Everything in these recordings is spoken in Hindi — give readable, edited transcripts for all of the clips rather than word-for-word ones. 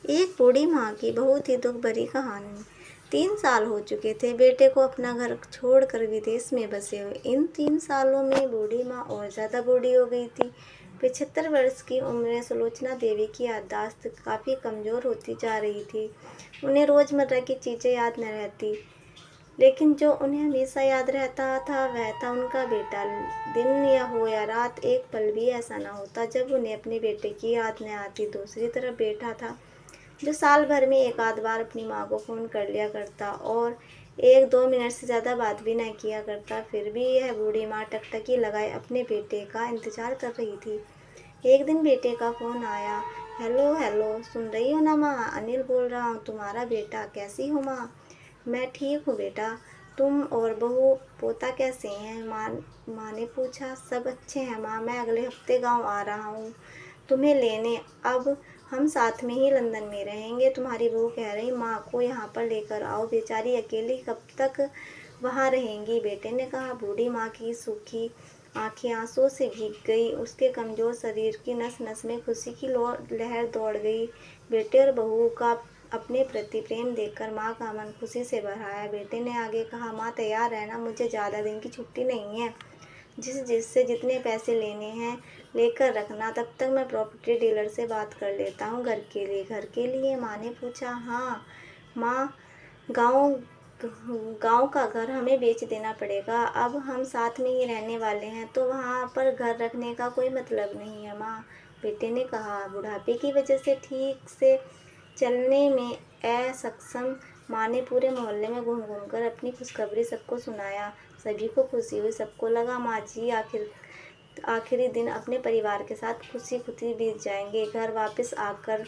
एक बूढ़ी माँ की बहुत ही दुख भरी कहानी। 3 साल हो चुके थे बेटे को अपना घर छोड़कर विदेश में बसे हुए। इन 3 सालों में बूढ़ी माँ और ज़्यादा बूढ़ी हो गई थी। 75 वर्ष की उम्र में सुलोचना देवी की याददाश्त काफ़ी कमज़ोर होती जा रही थी। उन्हें रोज़मर्रा की चीज़ें याद न रहती, लेकिन जो उन्हें हमेशा याद रहता था वह था उनका बेटा। दिन या हो या रात, एक पल भी ऐसा न होता जब उन्हें अपने बेटे की याद न आती। दूसरी तरफ बेटा था जो साल भर में एक आध बार अपनी माँ को फ़ोन कर लिया करता और 1-2 मिनट से ज़्यादा बात भी न किया करता। फिर भी यह बूढ़ी माँ टकटकी लगाए अपने बेटे का इंतज़ार कर रही थी। एक दिन बेटे का फ़ोन आया। हेलो हेलो, सुन रही हो ना माँ? अनिल बोल रहा हूँ, तुम्हारा बेटा। कैसी हो माँ? मैं ठीक हूँ बेटा। तुम और बहू पोता कैसे हैं? माँ ने पूछा। सब अच्छे हैं माँ। मैं अगले हफ्ते गाँव आ रहा हूँ तुम्हें लेने। अब हम साथ में ही लंदन में रहेंगे। तुम्हारी बहू कह रही माँ को यहाँ पर लेकर आओ, बेचारी अकेली कब तक वहाँ रहेंगी। बेटे ने कहा। बूढ़ी माँ की सूखी आंखें आंसुओं से भीग गई। उसके कमज़ोर शरीर की नस नस में खुशी की लहर दौड़ गई। बेटे और बहू का अपने प्रति प्रेम देखकर माँ का मन खुशी से भर आया। बेटे ने आगे कहा। माँ तैयार रहना, मुझे ज़्यादा दिन की छुट्टी नहीं है। जिससे जितने पैसे लेने हैं लेकर रखना। तब तक मैं प्रॉपर्टी डीलर से बात कर लेता हूँ घर के लिए। घर के लिए? माँ ने पूछा। हाँ माँ, गाँव गाँव का घर हमें बेच देना पड़ेगा। अब हम साथ में ही रहने वाले हैं तो वहाँ पर घर रखने का कोई मतलब नहीं है माँ, बेटे ने कहा। बुढ़ापे की वजह से ठीक से चलने में असक्षम माँ ने पूरे मोहल्ले में घूम घूम कर अपनी खुशखबरी सबको सुनाया। सभी को खुशी हुई। सबको लगा माँ जी आखिरी दिन अपने परिवार के साथ खुशी खुशी बीत जाएंगे। घर वापस आकर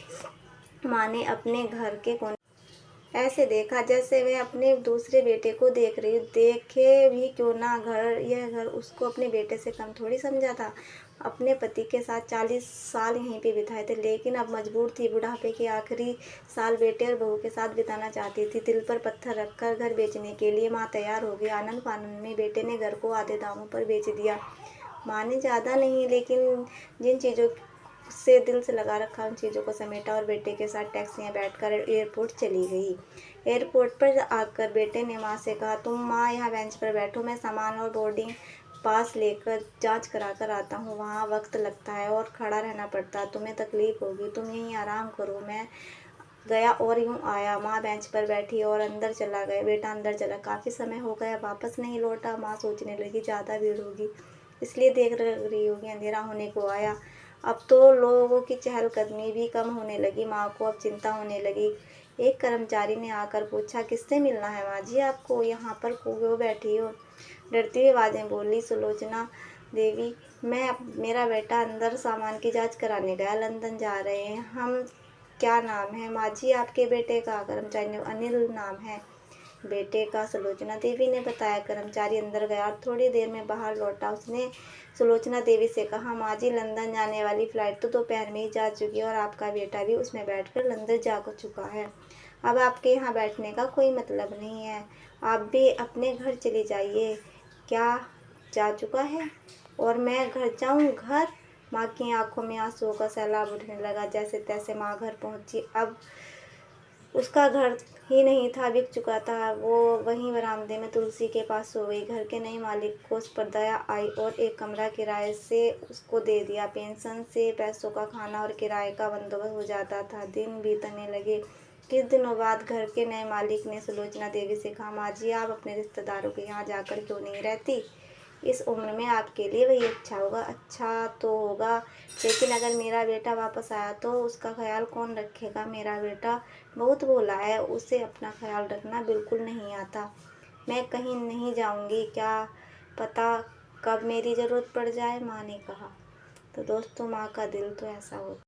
माँ ने अपने घर के कोने ऐसे देखा जैसे वह अपने दूसरे बेटे को देख रही। देखे भी क्यों ना, यह घर उसको अपने बेटे से कम थोड़ी समझा था। अपने पति के साथ 40 साल यहीं पे बिताए थे, लेकिन अब मजबूर थी। बुढ़ापे के आखिरी साल बेटे और बहू के साथ बिताना चाहती थी। दिल पर पत्थर रखकर घर बेचने के लिए माँ तैयार हो गई। आनंद फानंद में बेटे ने घर को आधे दामों पर बेच दिया। माँ ने ज़्यादा नहीं, लेकिन जिन चीज़ों से दिल से लगा रखा उन चीज़ों को समेटा और बेटे के साथ टैक्सी में बैठकर एयरपोर्ट चली गई। एयरपोर्ट पर आकर बेटे ने माँ से कहा। तुम माँ यहाँ बेंच पर बैठो, मैं सामान और बोर्डिंग पास लेकर जांच करा कर आता हूँ। वहाँ वक्त लगता है और खड़ा रहना पड़ता है, तुम्हें तकलीफ होगी, तुम यहीं आराम करो। मैं गया और यूं आया। माँ बेंच पर बैठी और अंदर चला गया। बेटा अंदर चला। काफ़ी समय हो गया, वापस नहीं लौटा। माँ सोचने लगी ज़्यादा भीड़ होगी इसलिए देख रही होगी, अंधेरा होने को आया। अब तो लोगों की चहलकदमी भी कम होने लगी। माँ को अब चिंता होने लगी। एक कर्मचारी ने आकर पूछा। किससे मिलना है माँ जी आपको? यहाँ पर क्यों बैठी हो? डरती हुई आवाज़ें बोली सुलोचना देवी। मेरा बेटा अंदर सामान की जांच कराने गया, लंदन जा रहे हैं हम। क्या नाम है माँ जी आपके बेटे का? कर्मचारी ने। अनिल नाम है बेटे का, सुलोचना देवी ने बताया। कर्मचारी अंदर गया और थोड़ी देर में बाहर लौटा। उसने सुलोचना देवी से कहा। माँ जी, लंदन जाने वाली फ़्लाइट तो दोपहर में ही जा चुकी है और आपका बेटा भी उसमें बैठकर लंदन जा चुका है। अब आपके यहाँ बैठने का कोई मतलब नहीं है। आप भी अपने घर चली जाइए। क्या जा चुका है? और मैं घर जाऊँ? घर? माँ की आंखों में आंसुओं का सैलाब उठने लगा। जैसे तैसे माँ घर पहुँची। अब उसका घर ही नहीं था, बिक चुका था। वो वहीं बरामदे में तुलसी के पास सो गई। घर के नए मालिक को उस पर दया आई और एक कमरा किराए से उसको दे दिया। पेंशन से पैसों का खाना और किराए का बंदोबस्त हो जाता था। दिन बीतने लगे। कुछ दिनों बाद घर के नए मालिक ने सुलोचना देवी से कहा। माँ जी, आप अपने रिश्तेदारों के यहाँ जाकर क्यों नहीं रहती? इस उम्र में आपके लिए वही अच्छा होगा। अच्छा तो होगा, लेकिन अगर मेरा बेटा वापस आया तो उसका ख्याल कौन रखेगा? मेरा बेटा बहुत भोला है, उसे अपना ख्याल रखना बिल्कुल नहीं आता। मैं कहीं नहीं जाऊंगी, क्या पता कब मेरी ज़रूरत पड़ जाए, माँ ने कहा। तो दोस्तों, माँ का दिल तो ऐसा होता है।